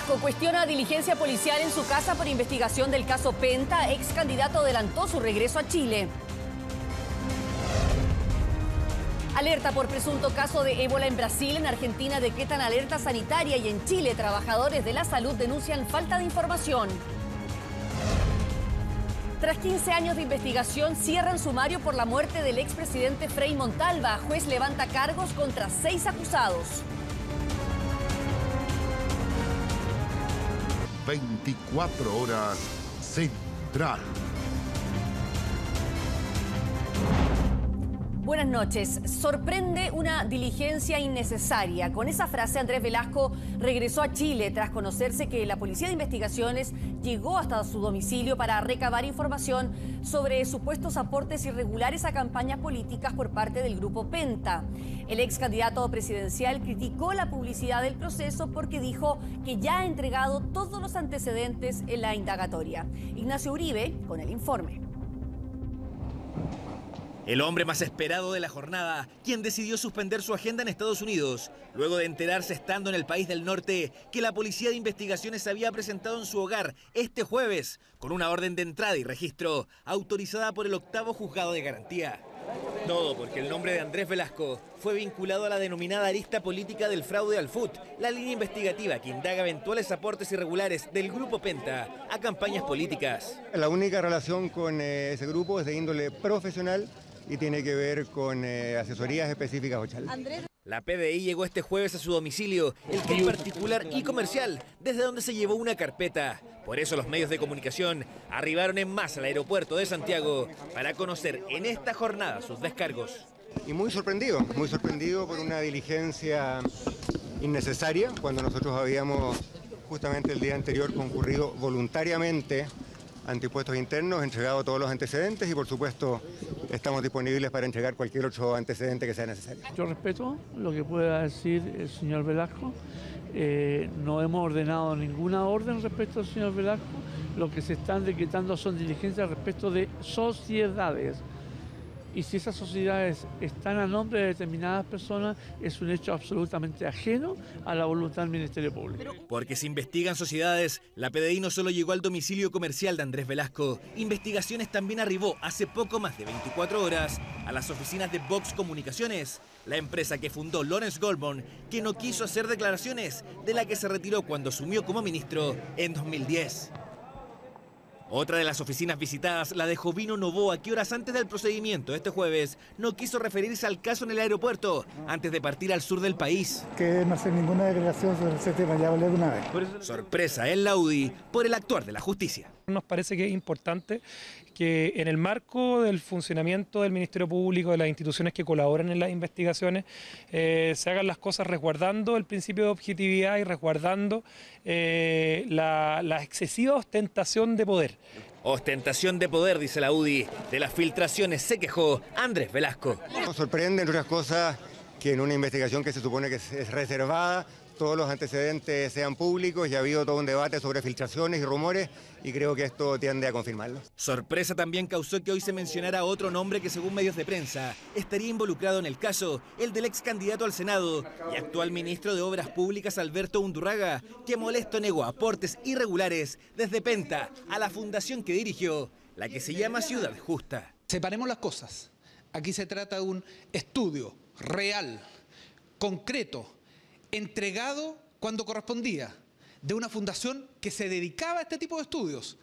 Velasco cuestiona diligencia policial en su casa por investigación del caso Penta. Ex candidato adelantó su regreso a Chile. Alerta por presunto caso de ébola en Brasil. En Argentina decretan alerta sanitaria y en Chile trabajadores de la salud denuncian falta de información. Tras 15 años de investigación, cierran sumario por la muerte del expresidente Frei Montalva. Juez levanta cargos contra 6 acusados. 24 horas Central. Buenas noches. Sorprende una diligencia innecesaria. Con esa frase, Andrés Velasco regresó a Chile tras conocerse que la Policía de Investigaciones llegó hasta su domicilio para recabar información sobre supuestos aportes irregulares a campañas políticas por parte del Grupo Penta. El ex candidato presidencial criticó la publicidad del proceso porque dijo que ya ha entregado todos los antecedentes en la indagatoria. Ignacio Uribe con el informe. El hombre más esperado de la jornada, quien decidió suspender su agenda en Estados Unidos, luego de enterarse estando en el país del norte que la Policía de Investigaciones había presentado en su hogar este jueves con una orden de entrada y registro autorizada por el 8º Juzgado de Garantía. Todo porque el nombre de Andrés Velasco fue vinculado a la denominada arista política del fraude al FUT, la línea investigativa que indaga eventuales aportes irregulares del Grupo Penta a campañas políticas. La única relación con ese grupo es de índole profesional y tiene que ver con asesorías específicas o charlas. La PDI llegó este jueves a su domicilio, el que es particular y comercial, desde donde se llevó una carpeta. Por eso los medios de comunicación arribaron en masa al aeropuerto de Santiago para conocer en esta jornada sus descargos. Y muy sorprendido por una diligencia innecesaria, cuando nosotros habíamos justamente el día anterior concurrido voluntariamente ante impuestos internos, entregado todos los antecedentes y por supuesto estamos disponibles para entregar cualquier otro antecedente que sea necesario. Yo respeto lo que pueda decir el señor Velasco. No hemos ordenado ninguna orden respecto al señor Velasco. Lo que se están decretando son diligencias respecto de sociedades. Y si esas sociedades están a nombre de determinadas personas, es un hecho absolutamente ajeno a la voluntad del Ministerio Público. Porque se investigan sociedades, la PDI no solo llegó al domicilio comercial de Andrés Velasco, Investigaciones también arribó hace poco más de 24 horas a las oficinas de Vox Comunicaciones, la empresa que fundó Lawrence Goldman, que no quiso hacer declaraciones, de la que se retiró cuando asumió como ministro en 2010. Otra de las oficinas visitadas, la de Jovino Novoa, que horas antes del procedimiento este jueves no quiso referirse al caso en el aeropuerto antes de partir al sur del país. Que no hace ninguna declaración sobre ese tema, ya hablé de una vez. Sorpresa en la UDI por el actuar de la justicia. Nos parece que es importante que en el marco del funcionamiento del Ministerio Público, de las instituciones que colaboran en las investigaciones, se hagan las cosas resguardando el principio de objetividad y resguardando la excesiva ostentación de poder. Ostentación de poder, dice la UDI. De las filtraciones se quejó Andrés Velasco. Nos sorprende, entre otras cosas, que en una investigación que se supone que es reservada, todos los antecedentes sean públicos y ha habido todo un debate sobre filtraciones y rumores y creo que esto tiende a confirmarlo. Sorpresa también causó que hoy se mencionara otro nombre que según medios de prensa estaría involucrado en el caso, el del ex candidato al Senado y actual ministro de Obras Públicas Alberto Undurraga, que molesto negó aportes irregulares desde Penta a la fundación que dirigió, la que se llama Ciudad Justa. Separemos las cosas. Aquí se trata de un estudio real, concreto, entregado cuando correspondía, de una fundación que se dedicaba a este tipo de estudios.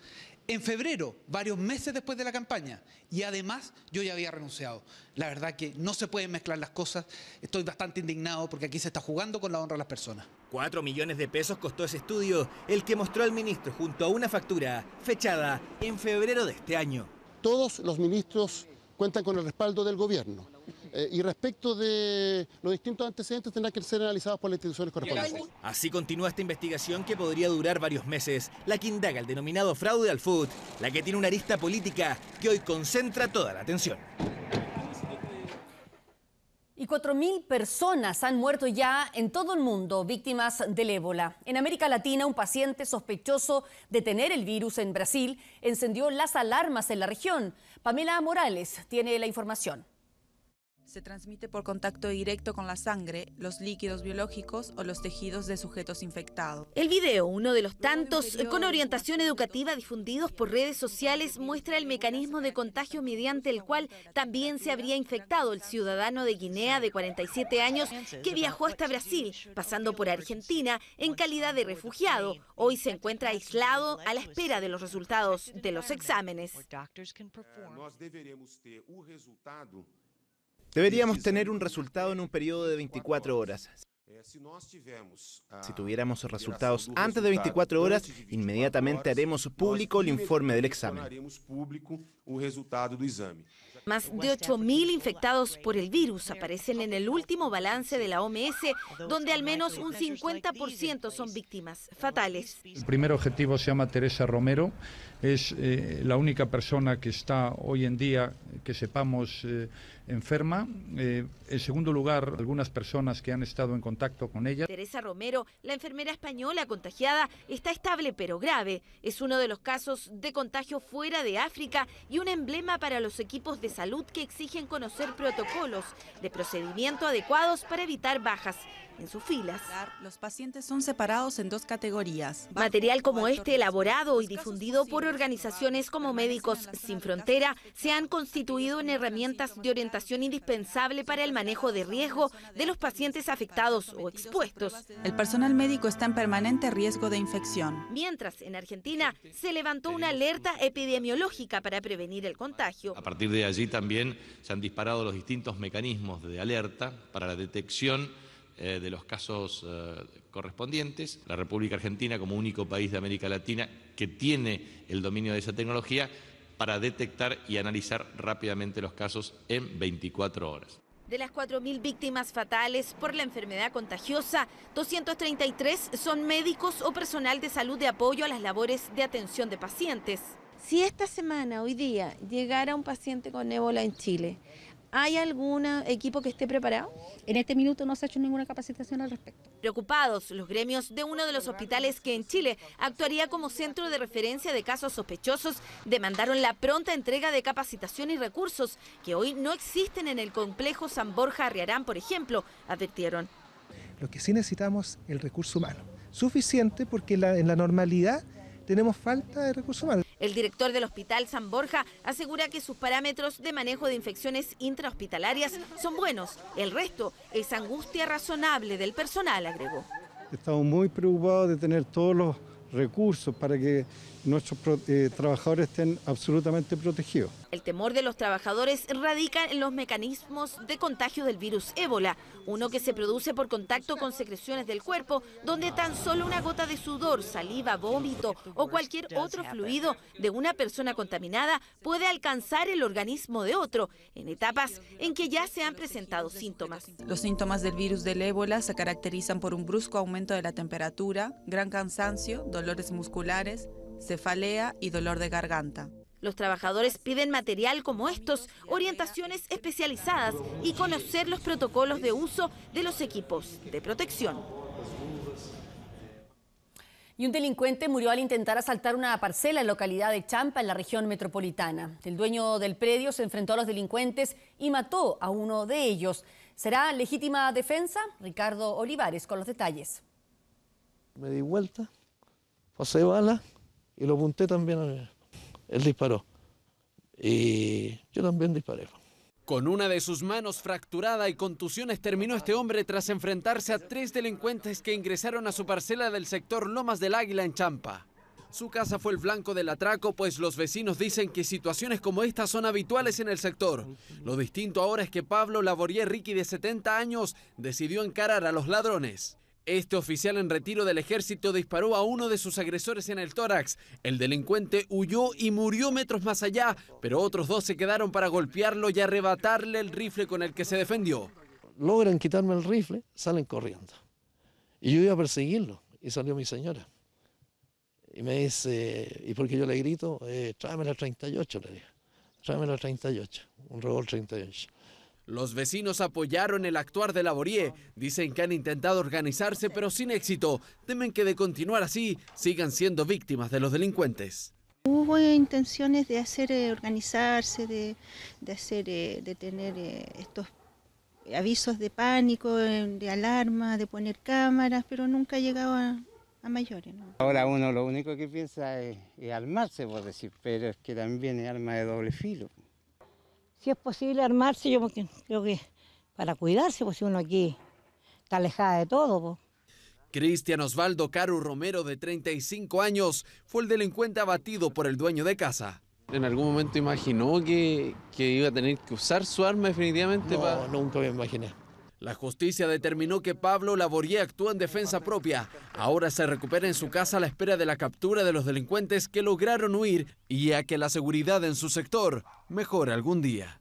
En febrero, varios meses después de la campaña, y además yo ya había renunciado. La verdad que no se pueden mezclar las cosas, estoy bastante indignado porque aquí se está jugando con la honra de las personas. 4 millones de pesos costó ese estudio, el que mostró al ministro junto a una factura fechada en febrero de este año. Todos los ministros cuentan con el respaldo del gobierno. Y respecto de los distintos antecedentes tendrán que ser analizados por las instituciones correspondientes. Así continúa esta investigación que podría durar varios meses, la que indaga el denominado fraude al FUT, la que tiene una arista política que hoy concentra toda la atención. Y 4.000 personas han muerto ya en todo el mundo víctimas del ébola. En América Latina, un paciente sospechoso de tener el virus en Brasil encendió las alarmas en la región. Pamela Morales tiene la información. Se transmite por contacto directo con la sangre, los líquidos biológicos o los tejidos de sujetos infectados. El video, uno de los tantos con orientación educativa difundidos por redes sociales, muestra el mecanismo de contagio mediante el cual también se habría infectado el ciudadano de Guinea de 47 años que viajó hasta Brasil, pasando por Argentina en calidad de refugiado. Hoy se encuentra aislado a la espera de los resultados de los exámenes. Deberíamos tener un resultado en un periodo de 24 horas. Si tuviéramos resultados antes de 24 horas, inmediatamente haremos público el informe del examen. Más de 8.000 infectados por el virus aparecen en el último balance de la OMS, donde al menos un 50% son víctimas fatales. El primer objetivo se llama Teresa Romero, es la única persona que está hoy en día, que sepamos, enferma. En segundo lugar, algunas personas que han estado en contacto con ella. Teresa Romero, la enfermera española contagiada, está estable pero grave. Es uno de los casos de contagio fuera de África y un emblema para los equipos de salud que exigen conocer protocolos de procedimiento adecuados para evitar bajas en sus filas. Los pacientes son separados en dos categorías. Material como este, elaborado y difundido por organizaciones como Médicos Sin Frontera, se han constituido en herramientas de orientación indispensable para el manejo de riesgo de los pacientes afectados o expuestos. El personal médico está en permanente riesgo de infección. Mientras, en Argentina, se levantó una alerta epidemiológica para prevenir el contagio. A partir de allí también se han disparado los distintos mecanismos de alerta para la detección de los casos correspondientes. La República Argentina, como único país de América Latina que tiene el dominio de esa tecnología, para detectar y analizar rápidamente los casos en 24 horas. De las 4.000 víctimas fatales por la enfermedad contagiosa, 233 son médicos o personal de salud de apoyo a las labores de atención de pacientes. Si esta semana, hoy día, llegara un paciente con ébola en Chile, ¿hay algún equipo que esté preparado? En este minuto no se ha hecho ninguna capacitación al respecto. Preocupados, los gremios de uno de los hospitales que en Chile actuaría como centro de referencia de casos sospechosos demandaron la pronta entrega de capacitación y recursos que hoy no existen en el complejo San Borja Arriarán, por ejemplo, advirtieron. Lo que sí necesitamos es el recurso humano, suficiente porque en la normalidad tenemos falta de recursos humanos. El director del Hospital San Borja asegura que sus parámetros de manejo de infecciones intrahospitalarias son buenos. El resto es angustia razonable del personal, agregó. Estamos muy preocupados de tener todos los recursos para que nuestros trabajadores estén absolutamente protegidos. El temor de los trabajadores radica en los mecanismos de contagio del virus ébola, uno que se produce por contacto con secreciones del cuerpo, donde tan solo una gota de sudor, saliva, vómito o cualquier otro fluido de una persona contaminada puede alcanzar el organismo de otro, en etapas en que ya se han presentado síntomas. Los síntomas del virus del ébola se caracterizan por un brusco aumento de la temperatura, gran cansancio, dolores musculares, cefalea y dolor de garganta. Los trabajadores piden material como estos, orientaciones especializadas y conocer los protocolos de uso de los equipos de protección. Y un delincuente murió al intentar asaltar una parcela en la localidad de Champa, en la región metropolitana. El dueño del predio se enfrentó a los delincuentes y mató a uno de ellos. ¿Será legítima defensa? Ricardo Olivares con los detalles. Me di vuelta, pasé bala y lo apunté también a él. Él disparó y yo también disparé. Con una de sus manos fracturada y contusiones terminó este hombre tras enfrentarse a 3 delincuentes que ingresaron a su parcela del sector Lomas del Águila en Champa. Su casa fue el blanco del atraco, pues los vecinos dicen que situaciones como esta son habituales en el sector. Lo distinto ahora es que Pablo Lavorier Ricky, de 70 años, decidió encarar a los ladrones. Este oficial en retiro del ejército disparó a uno de sus agresores en el tórax. El delincuente huyó y murió metros más allá, pero otros 2 se quedaron para golpearlo y arrebatarle el rifle con el que se defendió. Logran quitarme el rifle, salen corriendo. Y yo iba a perseguirlo y salió mi señora. Y me dice, y porque yo le grito, tráeme la 38, le dije. Tráeme la 38, un revólver 38. Los vecinos apoyaron el actuar de Lavorier. Dicen que han intentado organizarse, pero sin éxito. Temen que de continuar así, sigan siendo víctimas de los delincuentes. Hubo intenciones de hacer organizarse, de tener estos avisos de pánico, de alarma, de poner cámaras, pero nunca ha llegado a mayores, ¿no? Ahora uno lo único que piensa es armarse, por decir, pero es que también es arma de doble filo. Si es posible armarse, yo creo que para cuidarse, pues si uno aquí está alejada de todo, pues. Cristian Osvaldo Caru Romero, de 35 años, fue el delincuente abatido por el dueño de casa. ¿En algún momento imaginó que iba a tener que usar su arma definitivamente? No, nunca me imaginé. La justicia determinó que Pablo Laborié actúa en defensa propia. Ahora se recupera en su casa a la espera de la captura de los delincuentes que lograron huir y a que la seguridad en su sector mejore algún día.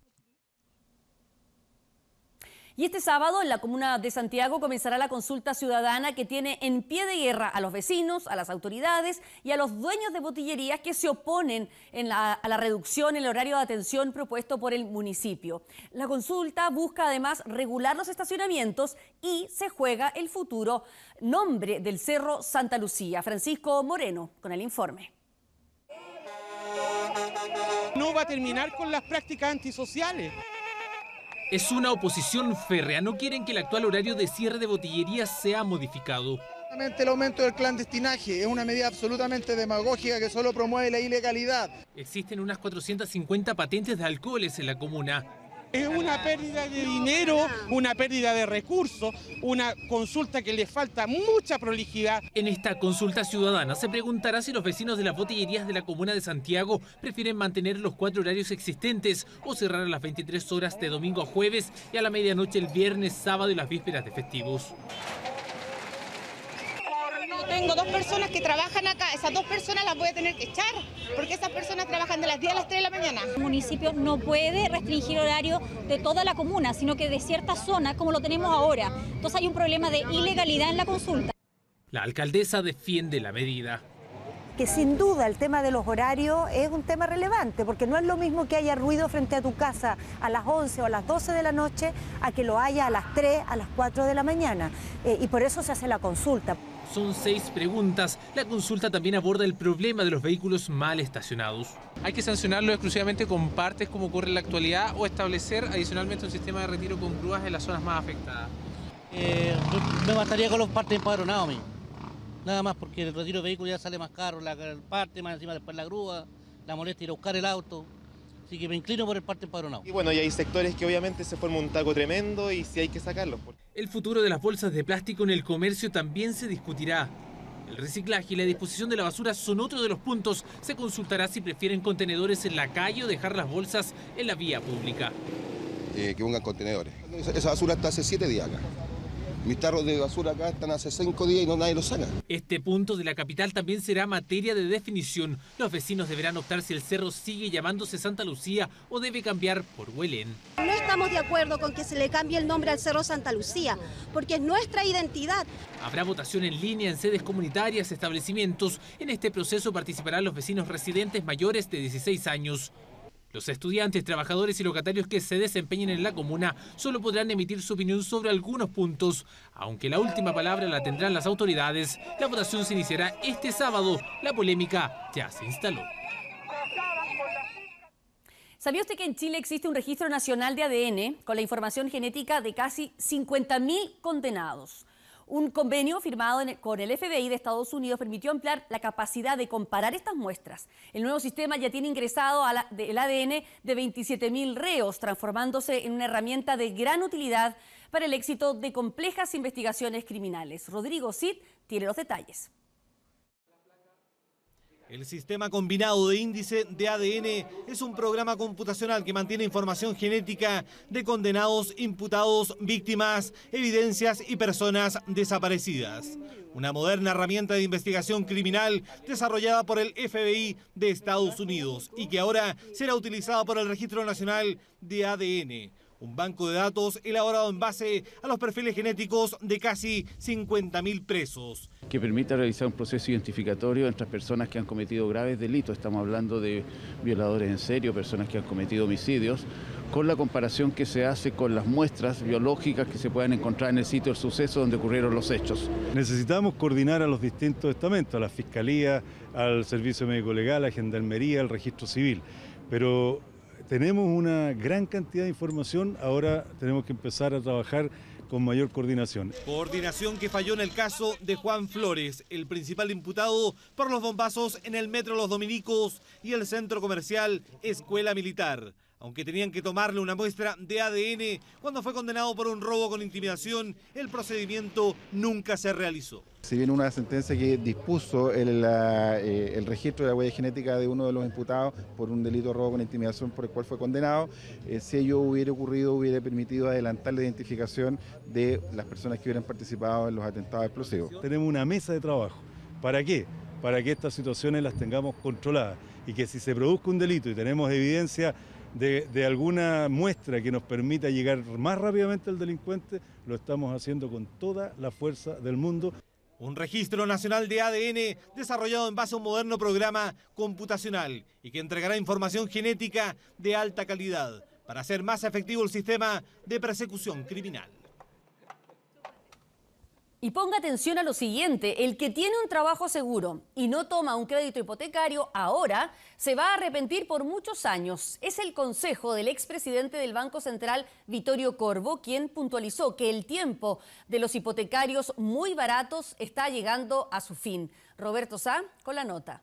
Y este sábado en la comuna de Santiago comenzará la consulta ciudadana que tiene en pie de guerra a los vecinos, a las autoridades y a los dueños de botillerías que se oponen a la reducción en el horario de atención propuesto por el municipio. La consulta busca además regular los estacionamientos y se juega el futuro nombre del Cerro Santa Lucía. Francisco Moreno con el informe. No va a terminar con las prácticas antisociales. Es una oposición férrea, no quieren que el actual horario de cierre de botillerías sea modificado. El aumento del clandestinaje es una medida absolutamente demagógica que solo promueve la ilegalidad. Existen unas 450 patentes de alcoholes en la comuna. Es una pérdida de dinero, una pérdida de recursos, una consulta que le falta mucha prolijidad. En esta consulta ciudadana se preguntará si los vecinos de las botillerías de la comuna de Santiago prefieren mantener los 4 horarios existentes o cerrar a las 23 horas de domingo a jueves y a la medianoche el viernes, sábado y las vísperas de festivos. Tengo 2 personas que trabajan acá, esas 2 personas las voy a tener que echar, porque esas personas trabajan de las 10 a las 3 de la mañana. El municipio no puede restringir horario de toda la comuna, sino que de ciertas zonas, como lo tenemos ahora. Entonces hay un problema de ilegalidad en la consulta. La alcaldesa defiende la medida. Que sin duda el tema de los horarios es un tema relevante, porque no es lo mismo que haya ruido frente a tu casa a las 11 o a las 12 de la noche a que lo haya a las 3, a las 4 de la mañana. Y por eso se hace la consulta. Son 6 preguntas. La consulta también aborda el problema de los vehículos mal estacionados. ¿Hay que sancionarlo exclusivamente con partes como ocurre en la actualidad o establecer adicionalmente un sistema de retiro con grúas en las zonas más afectadas? Me bastaría con los partes empadronados, amigo. Nada más, porque el retiro de vehículos ya sale más caro, la parte, más encima después la grúa, la molestia ir a buscar el auto. Así que me inclino por el parte empadronado. Y bueno, y hay sectores que obviamente se forma un taco tremendo y sí hay que sacarlos. El futuro de las bolsas de plástico en el comercio también se discutirá. El reciclaje y la disposición de la basura son otro de los puntos. Se consultará si prefieren contenedores en la calle o dejar las bolsas en la vía pública. Que pongan contenedores. Esa basura está hace 7 días acá. Mis tarros de basura acá están hace 5 días y nadie los saca. Este punto de la capital también será materia de definición. Los vecinos deberán optar si el cerro sigue llamándose Santa Lucía o debe cambiar por Huelén. No estamos de acuerdo con que se le cambie el nombre al Cerro Santa Lucía, porque es nuestra identidad. Habrá votación en línea en sedes comunitarias, establecimientos. En este proceso participarán los vecinos residentes mayores de 16 años. Los estudiantes, trabajadores y locatarios que se desempeñen en la comuna solo podrán emitir su opinión sobre algunos puntos. Aunque la última palabra la tendrán las autoridades, la votación se iniciará este sábado. La polémica ya se instaló. ¿Sabía usted que en Chile existe un registro nacional de ADN con la información genética de casi 50.000 condenados? Un convenio firmado con el FBI de Estados Unidos permitió ampliar la capacidad de comparar estas muestras. El nuevo sistema ya tiene ingresado el ADN de 27.000 reos, transformándose en una herramienta de gran utilidad para el éxito de complejas investigaciones criminales. Rodrigo Cid tiene los detalles. El sistema combinado de índice de ADN es un programa computacional que mantiene información genética de condenados, imputados, víctimas, evidencias y personas desaparecidas. Una moderna herramienta de investigación criminal desarrollada por el FBI de Estados Unidos y que ahora será utilizada por el Registro Nacional de ADN. Un banco de datos elaborado en base a los perfiles genéticos de casi 50.000 presos. Que permita realizar un proceso identificatorio entre personas que han cometido graves delitos. Estamos hablando de violadores en serio, personas que han cometido homicidios, con la comparación que se hace con las muestras biológicas que se puedan encontrar en el sitio del suceso donde ocurrieron los hechos. Necesitamos coordinar a los distintos estamentos, a la Fiscalía, al Servicio Médico Legal, a Gendarmería, al Registro Civil, pero Tenemos una gran cantidad de información, ahora tenemos que empezar a trabajar con mayor coordinación. Coordinación que falló en el caso de Juan Flores, el principal imputado por los bombazos en el Metro Los Dominicos y el centro comercial Escuela Militar. Aunque tenían que tomarle una muestra de ADN cuando fue condenado por un robo con intimidación, el procedimiento nunca se realizó. Si bien una sentencia que dispuso el registro de la huella genética de uno de los imputados por un delito de robo con intimidación por el cual fue condenado, si ello hubiera ocurrido, hubiera permitido adelantar la identificación de las personas que hubieran participado en los atentados explosivos. Tenemos una mesa de trabajo. ¿Para qué? Para que estas situaciones las tengamos controladas y que si se produzca un delito y tenemos evidencia de alguna muestra que nos permita llegar más rápidamente al delincuente, lo estamos haciendo con toda la fuerza del mundo. Un registro nacional de ADN desarrollado en base a un moderno programa computacional y que entregará información genética de alta calidad para hacer más efectivo el sistema de persecución criminal. Y ponga atención a lo siguiente, el que tiene un trabajo seguro y no toma un crédito hipotecario ahora se va a arrepentir por muchos años. Es el consejo del expresidente del Banco Central, Vittorio Corvo, quien puntualizó que el tiempo de los hipotecarios muy baratos está llegando a su fin. Roberto Sá con la nota.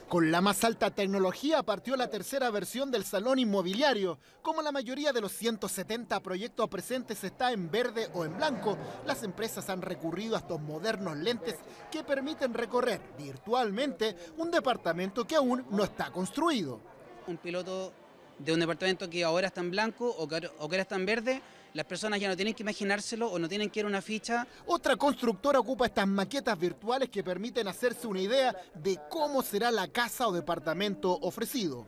Con la más alta tecnología partió la tercera versión del Salón Inmobiliario. Como la mayoría de los 170 proyectos presentes está en verde o en blanco, las empresas han recurrido a estos modernos lentes que permiten recorrer virtualmente un departamento que aún no está construido. Un piloto de un departamento que ahora está en blanco o que ahora está en verde, las personas ya no tienen que imaginárselo o no tienen que ir a una ficha. Otra constructora ocupa estas maquetas virtuales que permiten hacerse una idea de cómo será la casa o departamento ofrecido.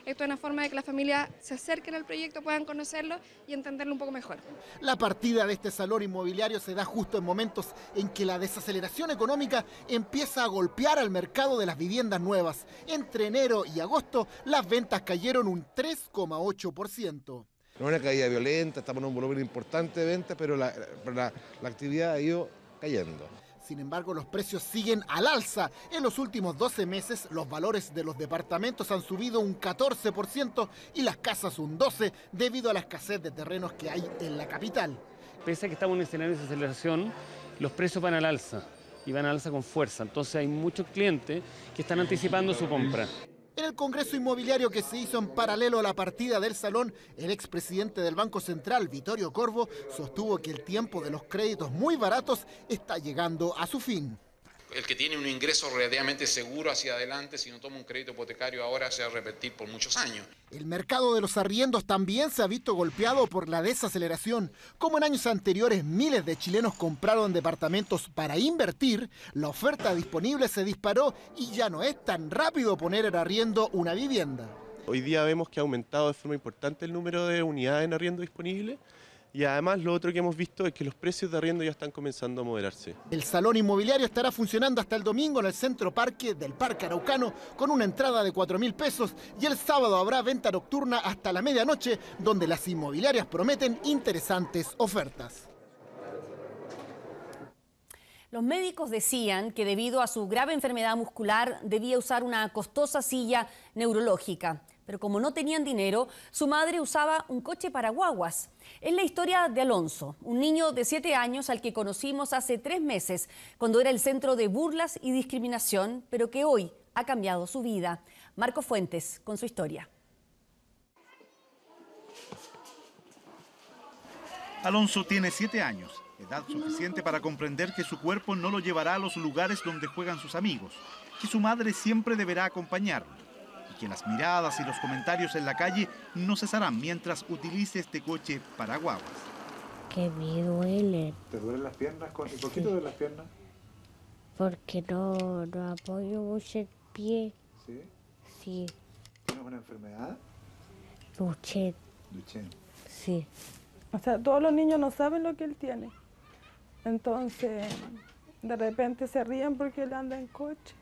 Esto es una forma de que las familias se acerquen al proyecto, puedan conocerlo y entenderlo un poco mejor. La partida de este salón inmobiliario se da justo en momentos en que la desaceleración económica empieza a golpear al mercado de las viviendas nuevas. Entre enero y agosto, las ventas cayeron un 3,8%. No es una caída violenta, estamos en un volumen importante de ventas, pero la actividad ha ido cayendo. Sin embargo, los precios siguen al alza. En los últimos 12 meses, los valores de los departamentos han subido un 14% y las casas un 12% debido a la escasez de terrenos que hay en la capital. Pese a que estamos en un escenario de desaceleración, los precios van al alza y van al alza con fuerza. Entonces hay muchos clientes que están anticipando su compra. En el Congreso Inmobiliario que se hizo en paralelo a la partida del salón, el expresidente del Banco Central, Vittorio Corvo, sostuvo que el tiempo de los créditos muy baratos está llegando a su fin. El que tiene un ingreso relativamente seguro hacia adelante, si no toma un crédito hipotecario ahora, se va a repetir por muchos años. El mercado de los arriendos también se ha visto golpeado por la desaceleración. Como en años anteriores miles de chilenos compraron departamentos para invertir, la oferta disponible se disparó y ya no es tan rápido poner en arriendo una vivienda. Hoy día vemos que ha aumentado de forma importante el número de unidades en arriendo disponibles. Y además lo otro que hemos visto es que los precios de arriendo ya están comenzando a moderarse. El salón inmobiliario estará funcionando hasta el domingo en el Centro Parque del Parque Araucano con una entrada de 4.000 pesos y el sábado habrá venta nocturna hasta la medianoche donde las inmobiliarias prometen interesantes ofertas. Los médicos decían que debido a su grave enfermedad muscular debía usar una costosa silla neurológica. Pero como no tenían dinero, su madre usaba un coche para guaguas. Es la historia de Alonso, un niño de 7 años al que conocimos hace 3 meses, cuando era el centro de burlas y discriminación, pero que hoy ha cambiado su vida. Marco Fuentes, con su historia. Alonso tiene 7 años, edad suficiente para comprender que su cuerpo no lo llevará a los lugares donde juegan sus amigos, que su madre siempre deberá acompañarlo. Que las miradas y los comentarios en la calle no cesarán mientras utilice este coche para guaguas. Que me duele. ¿Te duelen las piernas? ¿Por qué te duelen las piernas? Porque no apoyo mucho el pie. ¿Sí? Sí. ¿Tienes una enfermedad? Duchenne. Duchenne. Sí. O sea, todos los niños no saben lo que él tiene. Entonces, de repente se ríen porque él anda en coche.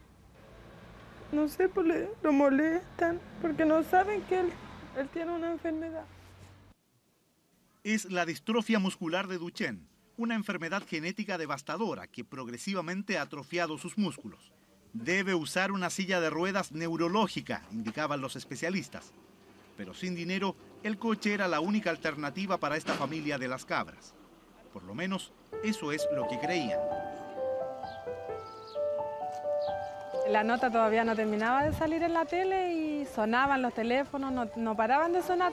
No sé, pues lo molestan, porque no saben que él tiene una enfermedad. Es la distrofia muscular de Duchenne, una enfermedad genética devastadora que progresivamente ha atrofiado sus músculos. Debe usar una silla de ruedas neurológica, indicaban los especialistas. Pero sin dinero, el coche era la única alternativa para esta familia de Las Cabras. Por lo menos, eso es lo que creían. La nota todavía no terminaba de salir en la tele y sonaban los teléfonos, no paraban de sonar.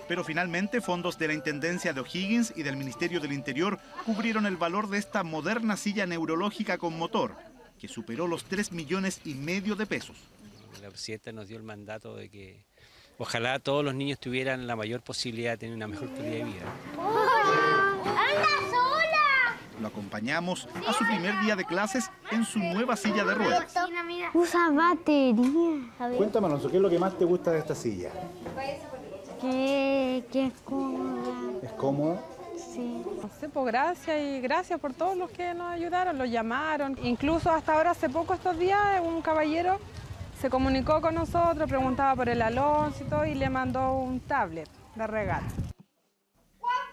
Pero finalmente fondos de la Intendencia de O'Higgins y del Ministerio del Interior cubrieron el valor de esta moderna silla neurológica con motor, que superó los 3,5 millones de pesos. La presidenta nos dio el mandato de que ojalá todos los niños tuvieran la mayor posibilidad de tener una mejor calidad de vida. Lo acompañamos a su primer día de clases en su nueva silla de ruedas. Usa batería. Cuéntame, Alonso, ¿qué es lo que más te gusta de esta silla? Que es cómoda. ¿Es cómoda? Sí. No sé, pues gracias por todos los que nos ayudaron, los llamaron. Incluso hasta ahora, hace poco, estos días, un caballero se comunicó con nosotros, preguntaba por el Alonso y todo, y le mandó un tablet de regalo.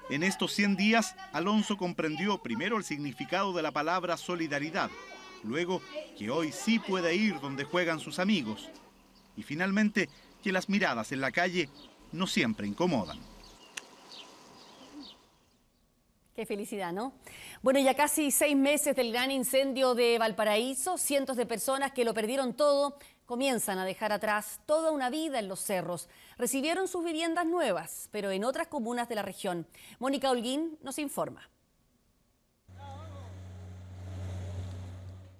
En estos 100 días, Alonso comprendió primero el significado de la palabra solidaridad, luego que hoy sí puede ir donde juegan sus amigos, y finalmente que las miradas en la calle no siempre incomodan. Qué felicidad, ¿no? Bueno, ya casi 6 meses del gran incendio de Valparaíso, cientos de personas que lo perdieron todo comienzan a dejar atrás toda una vida en los cerros. Recibieron sus viviendas nuevas, pero en otras comunas de la región. Mónica Holguín nos informa.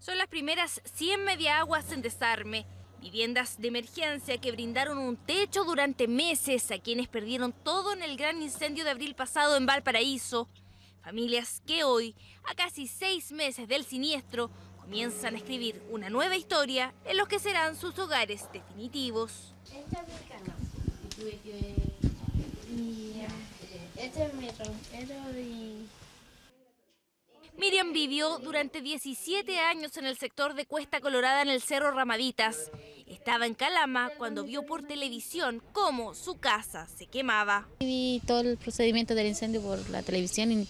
Son las primeras 100 mediaguas en desarme. Viviendas de emergencia que brindaron un techo durante meses a quienes perdieron todo en el gran incendio de abril pasado en Valparaíso. Familias que hoy, a casi 6 meses del siniestro, comienzan a escribir una nueva historia en los que serán sus hogares definitivos. Miriam vivió durante 17 años en el sector de Cuesta Colorada en el Cerro Ramaditas. Estaba en Calama cuando vio por televisión cómo su casa se quemaba. Vi todo el procedimiento del incendio por la televisión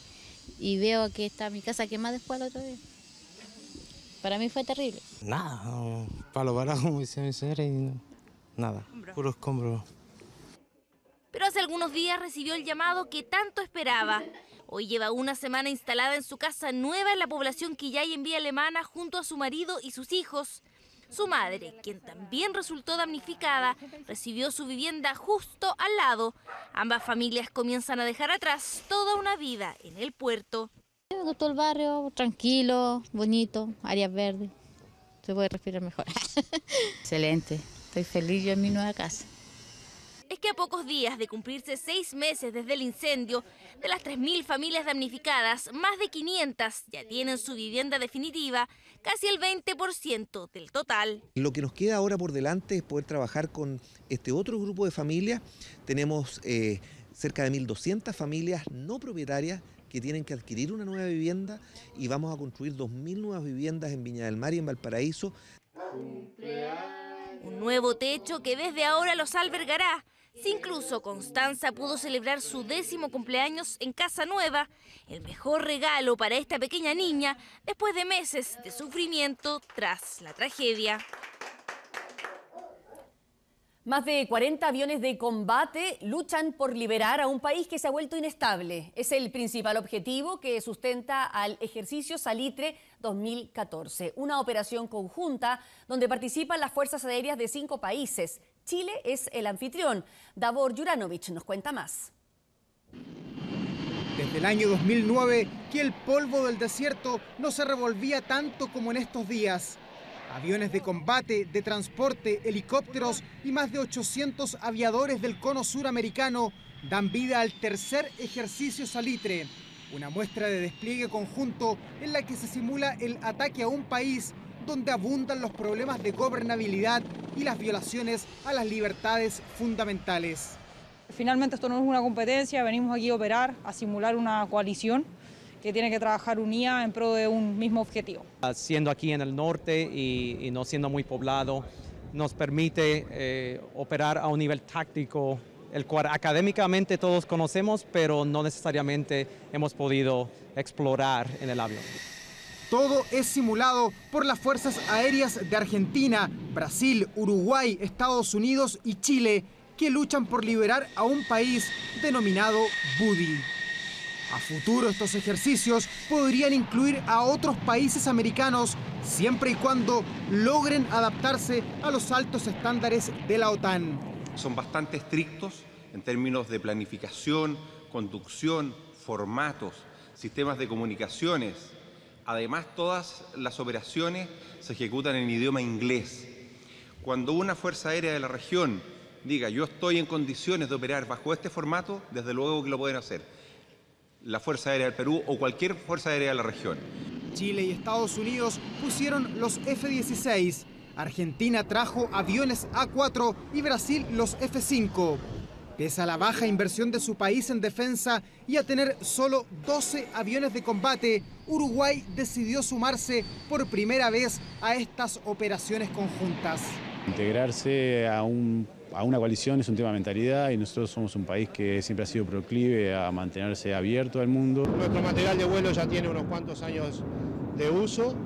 y veo que está mi casa quemada después al otro día. Para mí fue terrible. Nada, palo parado, como dice mi señora, y nada, puro escombro. Pero hace algunos días recibió el llamado que tanto esperaba. Hoy lleva una semana instalada en su casa nueva en la población Quillay en Vía Alemana junto a su marido y sus hijos. Su madre, quien también resultó damnificada, recibió su vivienda justo al lado. Ambas familias comienzan a dejar atrás toda una vida en el puerto. Me gustó el barrio, tranquilo, bonito, áreas verdes. Se puede respirar mejor. Excelente, estoy feliz yo en mi nueva casa. Es que a pocos días de cumplirse 6 meses desde el incendio, de las 3.000 familias damnificadas, más de 500 ya tienen su vivienda definitiva, casi el 20% del total. Lo que nos queda ahora por delante es poder trabajar con este otro grupo de familias. Tenemos cerca de 1.200 familias no propietarias que tienen que adquirir una nueva vivienda y vamos a construir 2.000 nuevas viviendas en Viña del Mar y en Valparaíso. Un nuevo techo que desde ahora los albergará. Si incluso Constanza pudo celebrar su 10º cumpleaños en casa nueva, el mejor regalo para esta pequeña niña después de meses de sufrimiento tras la tragedia. Más de 40 aviones de combate luchan por liberar a un país que se ha vuelto inestable. Es el principal objetivo que sustenta al ejercicio Salitre 2014, una operación conjunta donde participan las fuerzas aéreas de 5 países. Chile es el anfitrión. Davor Juranovic nos cuenta más. Desde el año 2009 que el polvo del desierto no se revolvía tanto como en estos días. Aviones de combate, de transporte, helicópteros y más de 800 aviadores del cono suramericano dan vida al tercer ejercicio Salitre, una muestra de despliegue conjunto en la que se simula el ataque a un país donde abundan los problemas de gobernabilidad y las violaciones a las libertades fundamentales. Finalmente esto no es una competencia, venimos aquí a operar, a simular una coalición que tiene que trabajar unida en pro de un mismo objetivo. Siendo aquí en el norte y no siendo muy poblado, nos permite operar a un nivel táctico, el cual académicamente todos conocemos, pero no necesariamente hemos podido explorar en el avión. Todo es simulado por las fuerzas aéreas de Argentina, Brasil, Uruguay, Estados Unidos y Chile, que luchan por liberar a un país denominado Budi. A futuro estos ejercicios podrían incluir a otros países americanos, siempre y cuando logren adaptarse a los altos estándares de la OTAN. Son bastante estrictos en términos de planificación, conducción, formatos, sistemas de comunicaciones. Además, todas las operaciones se ejecutan en idioma inglés. Cuando una fuerza aérea de la región diga yo estoy en condiciones de operar bajo este formato, desde luego que lo pueden hacer. La Fuerza Aérea del Perú o cualquier fuerza aérea de la región. Chile y Estados Unidos pusieron los F-16. Argentina trajo aviones A4 y Brasil los F-5. Pese a la baja inversión de su país en defensa y a tener solo 12 aviones de combate, Uruguay decidió sumarse por primera vez a estas operaciones conjuntas. Integrarse a una coalición es un tema de mentalidad y nosotros somos un país que siempre ha sido proclive a mantenerse abierto al mundo. Nuestro material de vuelo ya tiene unos cuantos años de uso.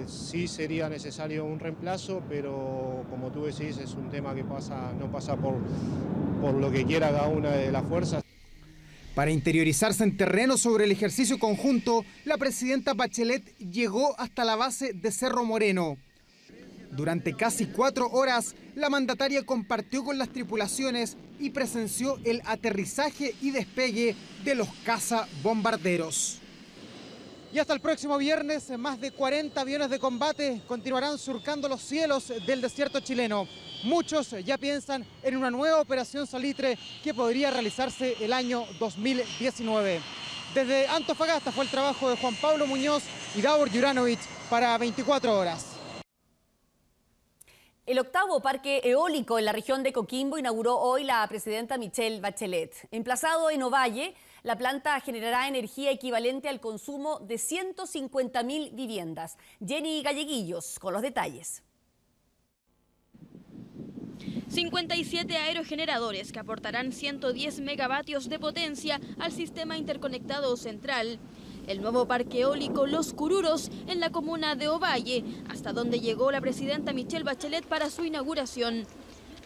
Sí sería necesario un reemplazo, pero como tú decís, es un tema que no pasa por lo que quiera cada una de las fuerzas. Para interiorizarse en terreno sobre el ejercicio conjunto, la presidenta Bachelet llegó hasta la base de Cerro Moreno. Durante casi 4 horas, la mandataria compartió con las tripulaciones y presenció el aterrizaje y despegue de los cazabombarderos. Y hasta el próximo viernes, más de 40 aviones de combate continuarán surcando los cielos del desierto chileno. Muchos ya piensan en una nueva operación Salitre que podría realizarse el año 2019. Desde Antofagasta fue el trabajo de Juan Pablo Muñoz y Davor Juranovic para 24 horas. El octavo parque eólico en la región de Coquimbo inauguró hoy la presidenta Michelle Bachelet. Emplazado en Ovalle, la planta generará energía equivalente al consumo de 150.000 viviendas. Jenny Galleguillos con los detalles. 57 aerogeneradores que aportarán 110 megavatios de potencia al sistema interconectado central. El nuevo parque eólico Los Cururos en la comuna de Ovalle, hasta donde llegó la presidenta Michelle Bachelet para su inauguración.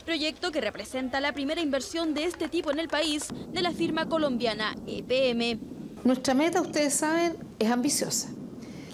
Proyecto que representa la primera inversión de este tipo en el país de la firma colombiana EPM. Nuestra meta, ustedes saben, es ambiciosa,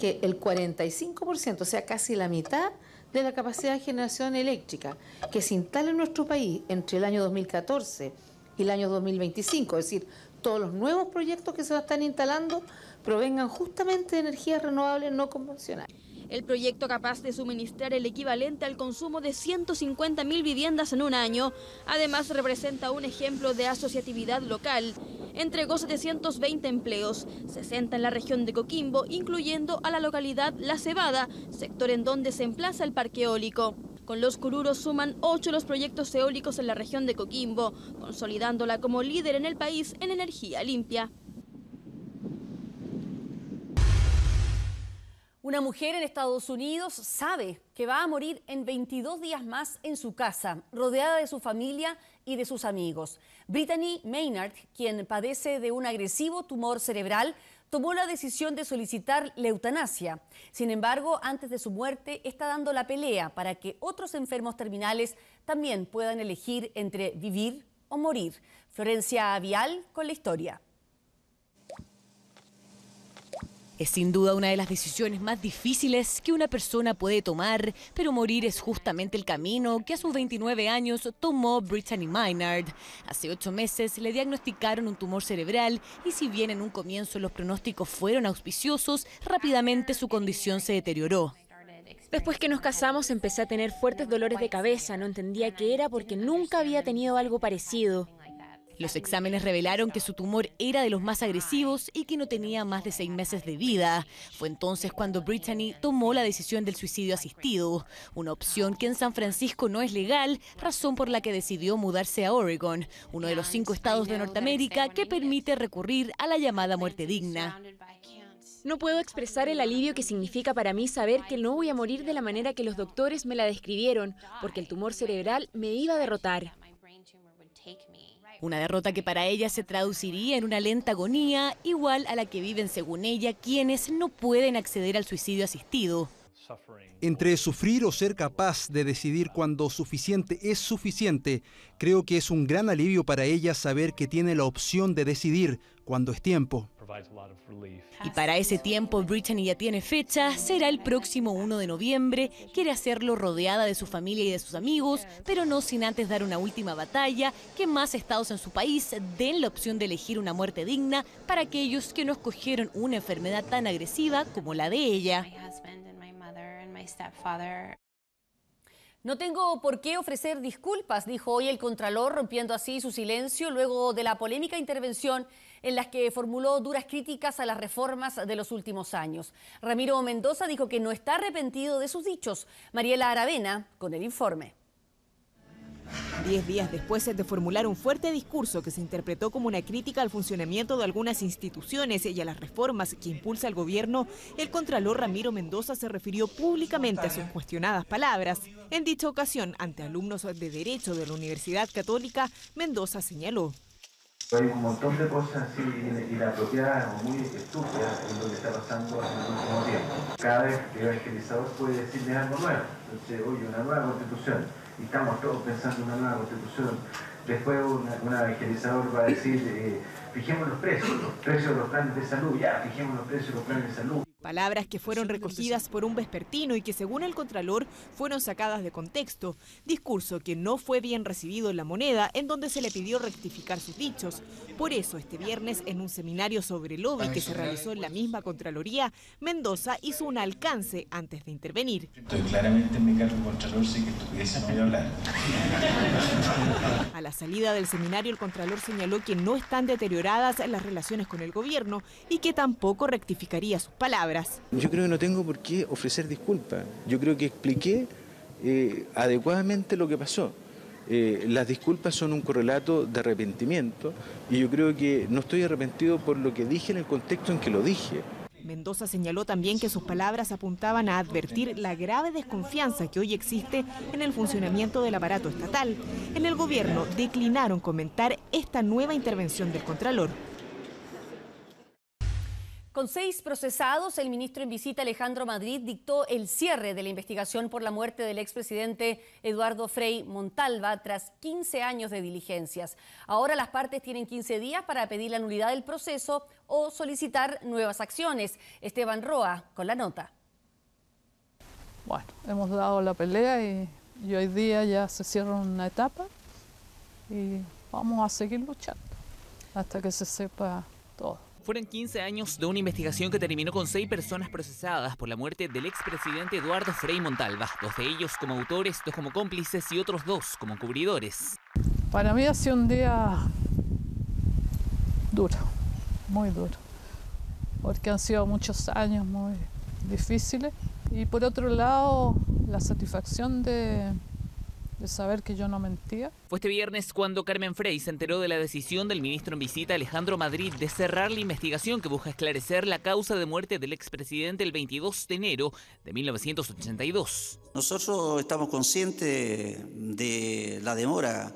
que el 45%, o sea, casi la mitad de la capacidad de generación eléctrica que se instala en nuestro país entre el año 2014 y el año 2025, es decir, todos los nuevos proyectos que se están instalando provengan justamente de energías renovables no convencionales. El proyecto, capaz de suministrar el equivalente al consumo de 150.000 viviendas en un año, además representa un ejemplo de asociatividad local. Entregó 720 empleos, 60 en la región de Coquimbo, incluyendo a la localidad La Cebada, sector en donde se emplaza el parque eólico. Con Los Cururos suman 8 los proyectos eólicos en la región de Coquimbo, consolidándola como líder en el país en energía limpia. Una mujer en Estados Unidos sabe que va a morir en 22 días más en su casa, rodeada de su familia y de sus amigos. Brittany Maynard, quien padece de un agresivo tumor cerebral, tomó la decisión de solicitar la eutanasia. Sin embargo, antes de su muerte, está dando la pelea para que otros enfermos terminales también puedan elegir entre vivir o morir. Florencia Vial con la historia. Es sin duda una de las decisiones más difíciles que una persona puede tomar, pero morir es justamente el camino que a sus 29 años tomó Brittany Maynard. Hace 8 meses le diagnosticaron un tumor cerebral y si bien en un comienzo los pronósticos fueron auspiciosos, rápidamente su condición se deterioró. Después que nos casamos empecé a tener fuertes dolores de cabeza, no entendía qué era porque nunca había tenido algo parecido. Los exámenes revelaron que su tumor era de los más agresivos y que no tenía más de 6 meses de vida. Fue entonces cuando Brittany tomó la decisión del suicidio asistido, una opción que en San Francisco no es legal, razón por la que decidió mudarse a Oregon, uno de los 5 estados de Norteamérica que permite recurrir a la llamada muerte digna. No puedo expresar el alivio que significa para mí saber que no voy a morir de la manera que los doctores me la describieron, porque el tumor cerebral me iba a derrotar. Una derrota que para ella se traduciría en una lenta agonía, igual a la que viven, según ella, quienes no pueden acceder al suicidio asistido. Entre sufrir o ser capaz de decidir cuando suficiente es suficiente, creo que es un gran alivio para ella saber que tiene la opción de decidir cuando es tiempo. Y para ese tiempo, Brittany ya tiene fecha, será el próximo 1 de noviembre. Quiere hacerlo rodeada de su familia y de sus amigos, pero no sin antes dar una última batalla, que más estados en su país den la opción de elegir una muerte digna para aquellos que no escogieron una enfermedad tan agresiva como la de ella. No tengo por qué ofrecer disculpas, dijo hoy el Contralor, rompiendo así su silencio luego de la polémica intervención en la que formuló duras críticas a las reformas de los últimos años. Ramiro Mendoza dijo que no está arrepentido de sus dichos. Mariela Aravena con el informe. 10 días después de formular un fuerte discurso que se interpretó como una crítica al funcionamiento de algunas instituciones y a las reformas que impulsa el gobierno, el Contralor Ramiro Mendoza se refirió públicamente a sus cuestionadas palabras. En dicha ocasión, ante alumnos de Derecho de la Universidad Católica, Mendoza señaló: hay un montón de cosas así inapropiadas o muy estúpidas en lo que está pasando en el último tiempo. Cada vez que el evangelizador puede decirle algo nuevo. Entonces, oye, una nueva constitución. Y estamos todos pensando en una nueva constitución. Después un evangelizador va a decir, fijemos los precios de los planes de salud, ya, fijemos los precios de los planes de salud. Palabras que fueron recogidas por un vespertino y que, según el Contralor, fueron sacadas de contexto. Discurso que no fue bien recibido en La Moneda, en donde se le pidió rectificar sus dichos. Por eso, este viernes, en un seminario sobre lobby que se realizó en la misma Contraloría, Mendoza hizo un alcance antes de intervenir. Estoy claramente en mi cargo de Contralor, sé que estupideces no voy a hablar. A la salida del seminario, el Contralor señaló que no están deterioradas las relaciones con el gobierno y que tampoco rectificaría sus palabras. Yo creo que no tengo por qué ofrecer disculpas. Yo creo que expliqué adecuadamente lo que pasó. Las disculpas son un correlato de arrepentimiento y yo creo que no estoy arrepentido por lo que dije en el contexto en que lo dije. Mendoza señaló también que sus palabras apuntaban a advertir la grave desconfianza que hoy existe en el funcionamiento del aparato estatal. En el gobierno declinaron comentar esta nueva intervención del Contralor. Con 6 procesados, el ministro en visita Alejandro Madrid dictó el cierre de la investigación por la muerte del expresidente Eduardo Frei Montalva tras 15 años de diligencias. Ahora las partes tienen 15 días para pedir la nulidad del proceso o solicitar nuevas acciones. Esteban Roa con la nota. Bueno, hemos dado la pelea y hoy día ya se cierra una etapa y vamos a seguir luchando hasta que se sepa todo. Fueron 15 años de una investigación que terminó con 6 personas procesadas por la muerte del expresidente Eduardo Frei Montalva. 2 de ellos como autores, 2 como cómplices y otros 2 como cubridores. Para mí ha sido un día duro, muy duro, porque han sido muchos años muy difíciles. Y por otro lado, la satisfacción de saber que yo no mentía. Fue este viernes cuando Carmen Frei se enteró de la decisión del ministro en visita Alejandro Madrid de cerrar la investigación que busca esclarecer la causa de muerte del expresidente el 22 de enero de 1982. Nosotros estamos conscientes de la demora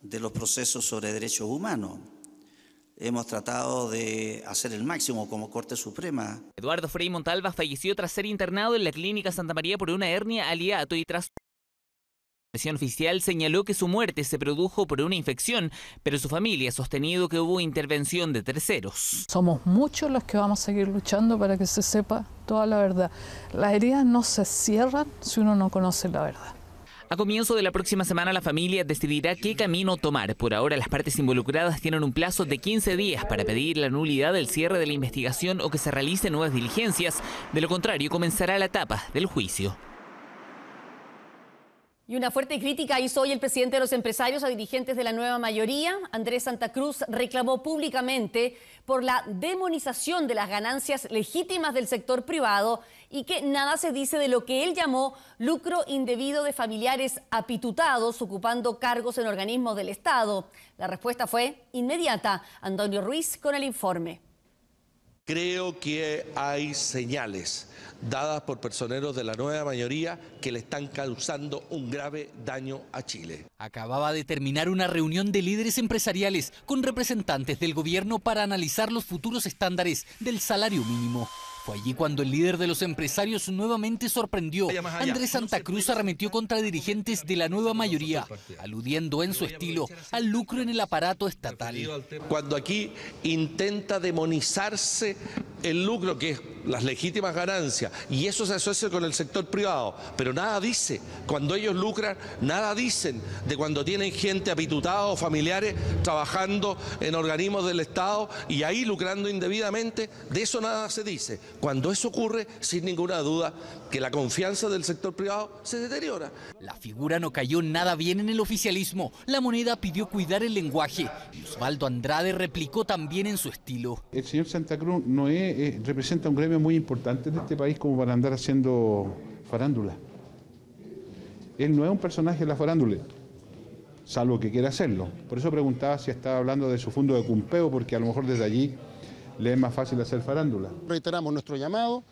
de los procesos sobre derechos humanos. Hemos tratado de hacer el máximo como Corte Suprema. Eduardo Frei Montalva falleció tras ser internado en la Clínica Santa María por una hernia al hiato y tras... La versión oficial señaló que su muerte se produjo por una infección, pero su familia ha sostenido que hubo intervención de terceros. Somos muchos los que vamos a seguir luchando para que se sepa toda la verdad. Las heridas no se cierran si uno no conoce la verdad. A comienzo de la próxima semana la familia decidirá qué camino tomar. Por ahora las partes involucradas tienen un plazo de 15 días para pedir la nulidad del cierre de la investigación o que se realicen nuevas diligencias. De lo contrario comenzará la etapa del juicio. Y una fuerte crítica hizo hoy el presidente de los empresarios a dirigentes de la nueva mayoría. Andrés Santa Cruz reclamó públicamente por la demonización de las ganancias legítimas del sector privado y que nada se dice de lo que él llamó lucro indebido de familiares apitutados ocupando cargos en organismos del Estado. La respuesta fue inmediata. Antonio Ruiz con el informe. Creo que hay señales dadas por personeros de la nueva mayoría que le están causando un grave daño a Chile. Acababa de terminar una reunión de líderes empresariales con representantes del gobierno para analizar los futuros estándares del salario mínimo. Fue allí cuando el líder de los empresarios nuevamente sorprendió. Andrés Santa Cruz arremetió contra dirigentes de la nueva mayoría, aludiendo en su estilo al lucro en el aparato estatal. Cuando aquí intenta demonizarse el lucro, que es las legítimas ganancias, y eso se asocia con el sector privado, pero nada dice, cuando ellos lucran, nada dicen de cuando tienen gente apitutada o familiares trabajando en organismos del Estado y ahí lucrando indebidamente, de eso nada se dice. Cuando eso ocurre, sin ninguna duda, que la confianza del sector privado se deteriora. La figura no cayó nada bien en el oficialismo. La Moneda pidió cuidar el lenguaje y Osvaldo Andrade replicó también en su estilo. El señor Santa Cruz no representa un gremio muy importante en este país como para andar haciendo farándula. Él no es un personaje de la farándula, salvo que quiera hacerlo. Por eso preguntaba si estaba hablando de su fondo de cumpeo, porque a lo mejor desde allí le es más fácil hacer farándula. Reiteramos nuestro llamado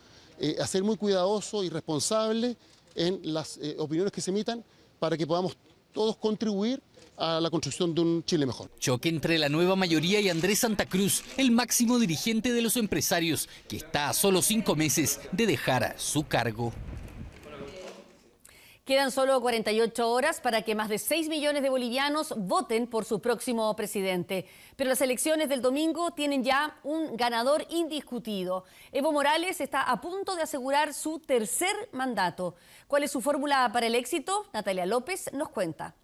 a ser muy cuidadoso y responsable en las opiniones que se emitan para que podamos todos contribuir a la construcción de un Chile mejor. Choque entre la nueva mayoría y Andrés Santa Cruz, el máximo dirigente de los empresarios, que está a solo 5 meses de dejar su cargo. Quedan solo 48 horas para que más de 6 millones de bolivianos voten por su próximo presidente. Pero las elecciones del domingo tienen ya un ganador indiscutido. Evo Morales está a punto de asegurar su tercer mandato. ¿Cuál es su fórmula para el éxito? Natalia López nos cuenta.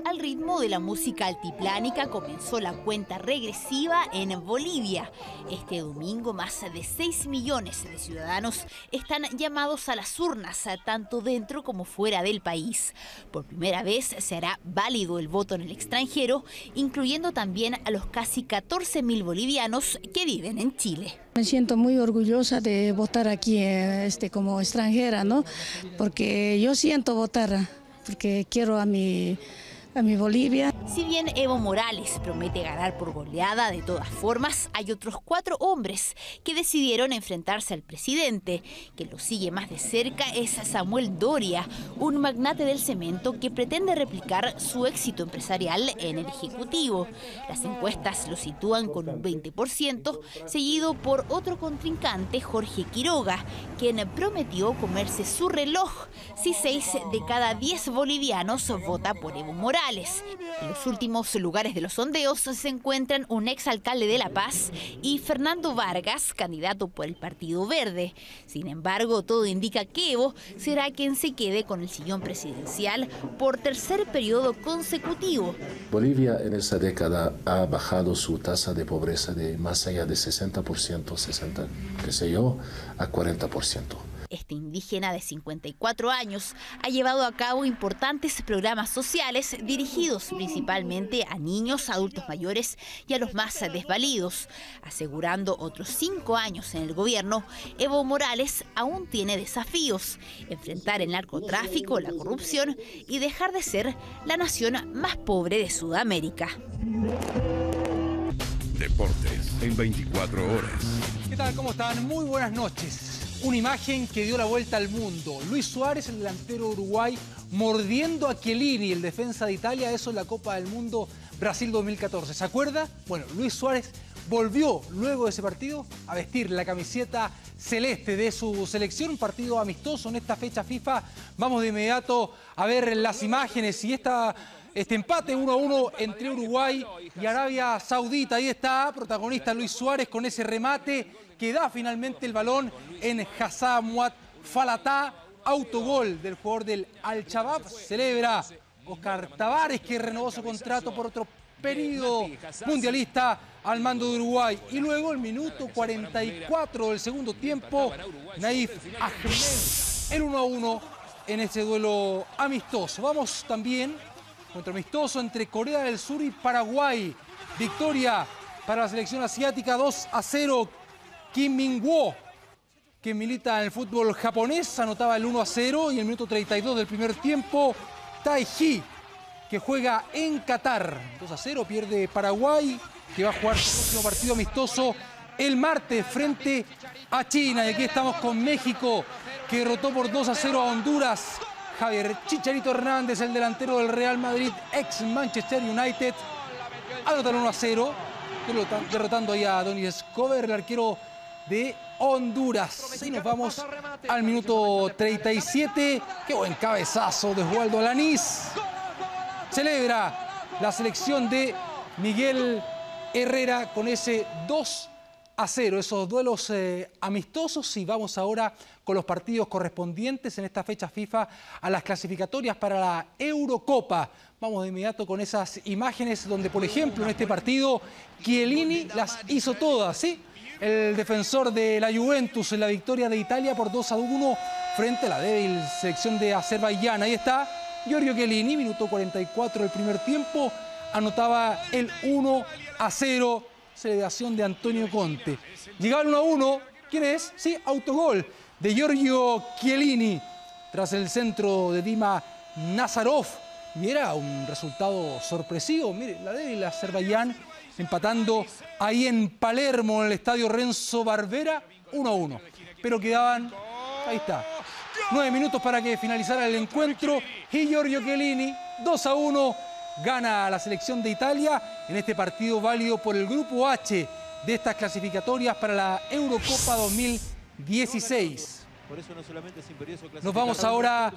Al ritmo de la música altiplánica comenzó la cuenta regresiva en Bolivia. Este domingo más de 6 millones de ciudadanos están llamados a las urnas, tanto dentro como fuera del país. Por primera vez se hará válido el voto en el extranjero, incluyendo también a los casi 14.000 bolivianos que viven en Chile. Me siento muy orgullosa de votar aquí como extranjera, ¿no? Porque yo siento votar, porque quiero a mi Bolivia. Si bien Evo Morales promete ganar por goleada, de todas formas hay otros 4 hombres que decidieron enfrentarse al presidente. Quien lo sigue más de cerca es Samuel Doria, un magnate del cemento que pretende replicar su éxito empresarial en el Ejecutivo. Las encuestas lo sitúan con un 20%, seguido por otro contrincante, Jorge Quiroga, quien prometió comerse su reloj si 6 de cada 10 bolivianos vota por Evo Morales. En los últimos lugares de los sondeos se encuentran un exalcalde de La Paz y Fernando Vargas, candidato por el Partido Verde. Sin embargo, todo indica que Evo será quien se quede con el sillón presidencial por tercer periodo consecutivo. Bolivia en esta década ha bajado su tasa de pobreza de más allá de 60%, a 40%. Este indígena de 54 años ha llevado a cabo importantes programas sociales dirigidos principalmente a niños, adultos mayores y a los más desvalidos. Asegurando otros 5 años en el gobierno, Evo Morales aún tiene desafíos: enfrentar el narcotráfico, la corrupción y dejar de ser la nación más pobre de Sudamérica. Deportes en 24 horas. ¿Qué tal? ¿Cómo están? Muy buenas noches. Una imagen que dio la vuelta al mundo. Luis Suárez, el delantero de Uruguay, mordiendo a Chiellini, el defensa de Italia, eso en la Copa del Mundo Brasil 2014. ¿Se acuerda? Bueno, Luis Suárez volvió luego de ese partido a vestir la camiseta celeste de su selección, un partido amistoso en esta fecha FIFA. Vamos de inmediato a ver las imágenes y este empate 1-1 entre Uruguay y Arabia Saudita. Ahí está, protagonista Luis Suárez con ese remate que da finalmente el balón en Hassan Muad Falatá. Autogol del jugador del Al-Shabab. Celebra Oscar Tavares, que renovó su contrato por otro periodo mundialista al mando de Uruguay. Y luego el minuto 44 del segundo tiempo, Naif Ahmed, el 1-1 en este duelo amistoso. Vamos también contra amistoso entre Corea del Sur y Paraguay. Victoria para la selección asiática 2-0. Kim Min-woo, que milita en el fútbol japonés, anotaba el 1-0 y en el minuto 32 del primer tiempo, Tai Hee, que juega en Qatar. 2-0, pierde Paraguay que va a jugar su próximo partido amistoso el martes frente a China. Y aquí estamos con México, que derrotó por 2-0 a Honduras. Javier Chicharito Hernández, el delantero del Real Madrid, ex Manchester United, anota el 1-0, derrotando ahí a Donis Escobar, el arquero de Honduras. Y nos vamos al minuto 37. Qué buen cabezazo de Oswaldo Alanís. Celebra la selección de Miguel Herrera con ese 2-0, esos duelos amistosos. Y vamos ahora con los partidos correspondientes en esta fecha FIFA a las clasificatorias para la Eurocopa. Vamos de inmediato con esas imágenes donde, por ejemplo, en este partido Chiellini las hizo todas, ¿sí? El defensor de la Juventus en la victoria de Italia por 2-1 frente a la débil selección de Azerbaiyán. Ahí está Giorgio Chiellini, minuto 44 del primer tiempo, anotaba el 1-0, celebración de Antonio Conte. Llegaba el 1-1, ¿quién es? Sí, autogol de Giorgio Chiellini tras el centro de Dima Nazarov. Y era un resultado sorpresivo. Mire, la débil Azerbaiyán empatando ahí en Palermo, en el estadio Renzo Barbera, 1-1. Pero quedaban, ahí está, 9 minutos para que finalizara el encuentro. Y Giorgio Chiellini, 2-1, gana a la selección de Italia en este partido válido por el grupo H de estas clasificatorias para la Eurocopa 2016. Nos vamos ahora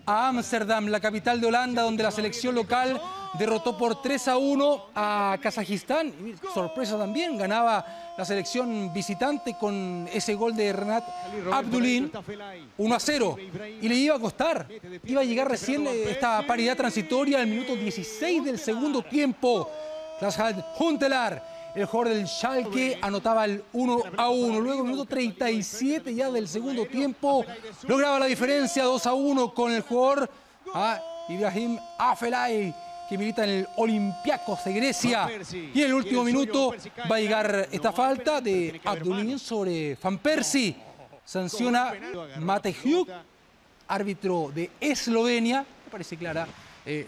a Ámsterdam, la capital de Holanda, donde la selección local derrotó por 3-1 a Kazajistán. Y sorpresa también, ganaba la selección visitante con ese gol de Renat Abdulin, 1-0. Y le iba a costar, iba a llegar recién esta paridad transitoria al minuto 16 del segundo tiempo. Klaas-Jan Huntelaar, el jugador del Schalke, anotaba el 1-1. Luego, minuto 37 ya del segundo tiempo, lograba la diferencia 2-1 con el jugador Ibrahim Afellay, que milita en el Olympiacos de Grecia. Y en el último minuto va a llegar esta falta de Abdulin sobre Van Persie. Sanciona Mate Hug, árbitro de Eslovenia. Me parece clara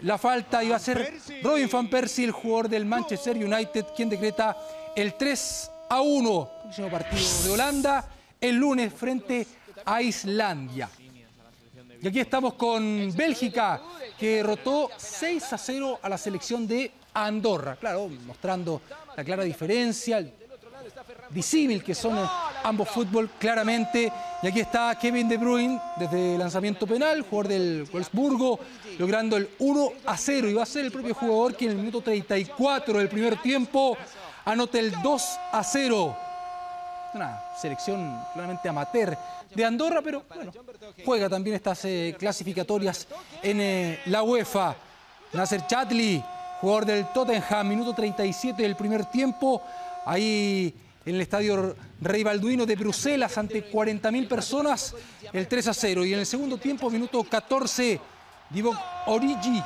la falta, iba a ser Robin Van Persie, el jugador del Manchester United, quien decreta el 3-1. Próximo partido de Holanda el lunes frente a Islandia. Y aquí estamos con Bélgica, que derrotó 6-0 a la selección de Andorra. Claro, mostrando la clara diferencia, el disímil que son ambos fútbol, claramente. Y aquí está Kevin De Bruyne desde lanzamiento penal, jugador del Wolfsburgo, logrando el 1-0. Y va a ser el propio jugador que en el minuto 34 del primer tiempo anote el 2-0. Una selección claramente amateur de Andorra, pero bueno, juega también estas clasificatorias en la UEFA. Nasser Chadli, jugador del Tottenham, minuto 37 del primer tiempo, ahí en el estadio Rey Balduino de Bruselas, ante 40.000 personas, el 3-0. Y en el segundo tiempo, minuto 14, Divock Origi,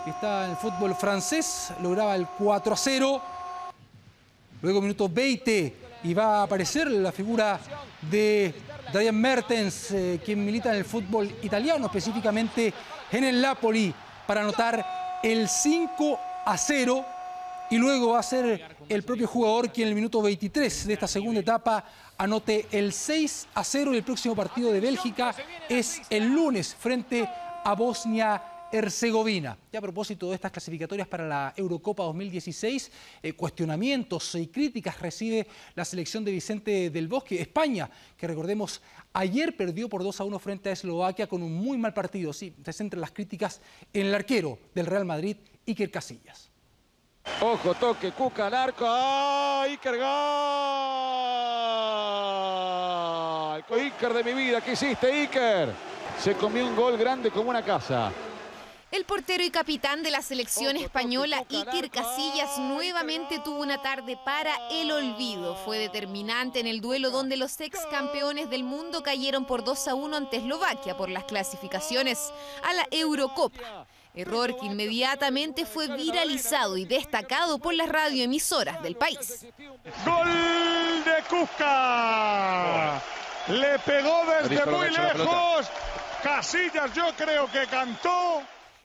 que está en el fútbol francés, lograba el 4-0. Luego, minuto 20, y va a aparecer la figura de Damian Mertens, quien milita en el fútbol italiano, específicamente en el Napoli, para anotar el 5-0. Y luego va a ser el propio jugador quien en el minuto 23 de esta segunda etapa anote el 6-0. Y el próximo partido de Bélgica es el lunes frente a Bosnia-Herzegovina. Y a propósito de estas clasificatorias para la Eurocopa 2016, cuestionamientos y críticas recibe la selección de Vicente del Bosque. España, que recordemos, ayer perdió por 2-1 frente a Eslovaquia con un muy mal partido. Sí, se centran las críticas en el arquero del Real Madrid, Iker Casillas. Ojo, toque, Cuca al arco. ¡Ah! Iker, gol. Iker de mi vida, ¿qué hiciste, Iker? Se comió un gol grande como una casa. El portero y capitán de la selección española, Iker Casillas, nuevamente tuvo una tarde para el olvido. Fue determinante en el duelo donde los ex campeones del mundo cayeron por 2-1 ante Eslovaquia por las clasificaciones a la Eurocopa. Error que inmediatamente fue viralizado y destacado por las radioemisoras del país. ¡Gol de Cuca! Le pegó desde muy lejos. Casillas, yo creo que cantó.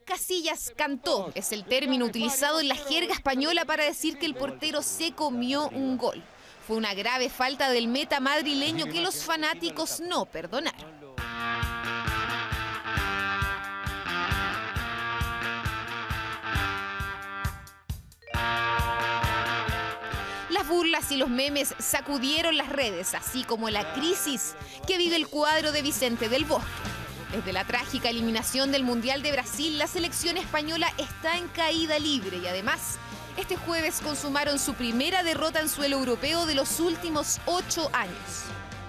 Casillas cantó. Es el término utilizado en la jerga española para decir que el portero se comió un gol. Fue una grave falta del meta madrileño que los fanáticos no perdonaron. Las burlas y los memes sacudieron las redes, así como la crisis que vive el cuadro de Vicente del Bosque. Desde la trágica eliminación del Mundial de Brasil, la selección española está en caída libre y además, este jueves consumaron su primera derrota en suelo europeo de los últimos 8 años.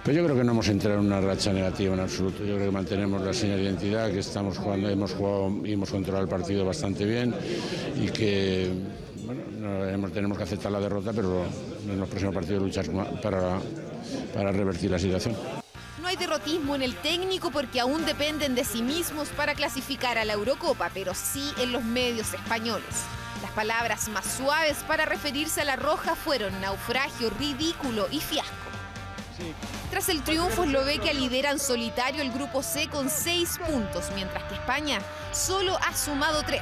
Pues yo creo que no hemos entrado en una racha negativa en absoluto. Yo creo que mantenemos la señal de identidad, que estamos jugando, hemos jugado y hemos controlado el partido bastante bien y que tenemos que aceptar la derrota, pero en los próximos partidos luchar para revertir la situación. No hay derrotismo en el técnico porque aún dependen de sí mismos para clasificar a la Eurocopa, pero sí en los medios españoles. Las palabras más suaves para referirse a la roja fueron naufragio, ridículo y fiasco. Tras el triunfo, Eslovaquia lidera en solitario el grupo C con 6 puntos, mientras que España solo ha sumado 3,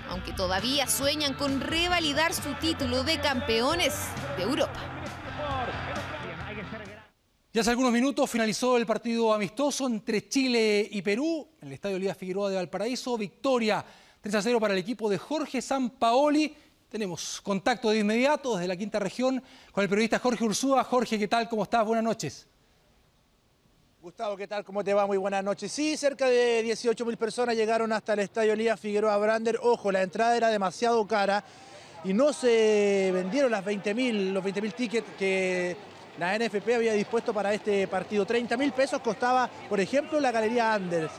aunque todavía sueñan con revalidar su título de campeones de Europa. Ya hace algunos minutos finalizó el partido amistoso entre Chile y Perú en el Estadio Elías Figueroa de Valparaíso. Victoria 3-0 para el equipo de Jorge Sampaoli. Tenemos contacto de inmediato desde la quinta región con el periodista Jorge Ursúa. Jorge, ¿qué tal? ¿Cómo estás? Buenas noches. Gustavo, ¿qué tal? ¿Cómo te va? Muy buenas noches. Sí, cerca de 18.000 personas llegaron hasta el Estadio Elías Figueroa Brander. Ojo, la entrada era demasiado cara y no se vendieron los 20.000 tickets que la NFP había dispuesto para este partido. 30.000 pesos costaba, por ejemplo, la Galería Anders.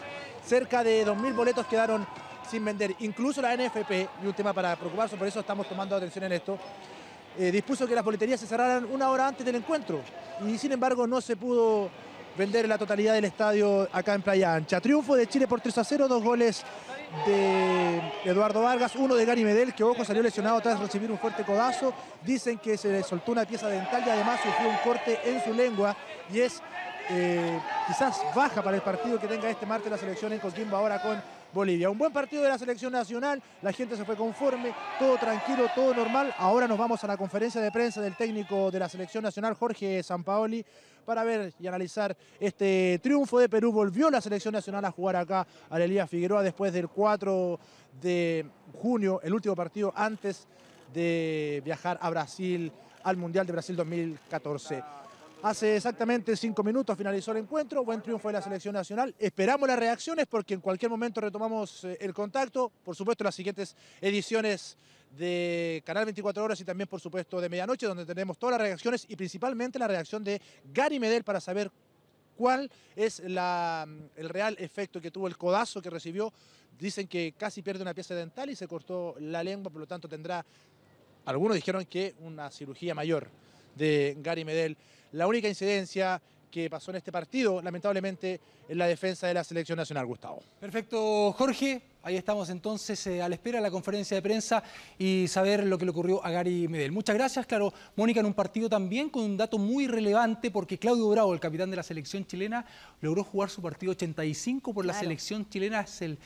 Cerca de 2.000 boletos quedaron sin vender. Incluso la NFP, y un tema para preocuparse, por eso estamos tomando atención en esto, dispuso que las boleterías se cerraran 1 hora antes del encuentro. Y sin embargo no se pudo vender la totalidad del estadio acá en Playa Ancha. Triunfo de Chile por 3-0, 2 goles de Eduardo Vargas, 1 de Gary Medel, que ojo salió lesionado tras recibir un fuerte codazo. Dicen que se le soltó una pieza dental y además sufrió un corte en su lengua y es quizás baja para el partido que tenga este martes la selección en Coquimbo ahora con Bolivia. Un buen partido de la selección nacional, la gente se fue conforme, todo tranquilo, todo normal. Ahora nos vamos a la conferencia de prensa del técnico de la selección nacional, Jorge Sampaoli, para ver y analizar este triunfo de Perú. Volvió la selección nacional a jugar acá al Elías Figueroa después del 4 de junio, el último partido antes de viajar a Brasil, al Mundial de Brasil 2014. Hace exactamente 5 minutos finalizó el encuentro, buen triunfo de la selección nacional. Esperamos las reacciones porque en cualquier momento retomamos el contacto. Por supuesto, las siguientes ediciones de Canal 24 Horas y también, por supuesto, de Medianoche, donde tenemos todas las reacciones y principalmente la reacción de Gary Medel para saber cuál es el real efecto que tuvo el codazo que recibió. Dicen que casi pierde una pieza dental y se cortó la lengua, por lo tanto tendrá, algunos dijeron que una cirugía mayor de Gary Medel. La única incidencia que pasó en este partido, lamentablemente, es la defensa de la selección nacional, Gustavo. Perfecto, Jorge. Ahí estamos entonces a la espera de la conferencia de prensa y saber lo que le ocurrió a Gary Medel. Muchas gracias. Claro, Mónica, en un partido también con un dato muy relevante porque Claudio Bravo, el capitán de la selección chilena, logró jugar su partido 85 por la selección chilena. Es el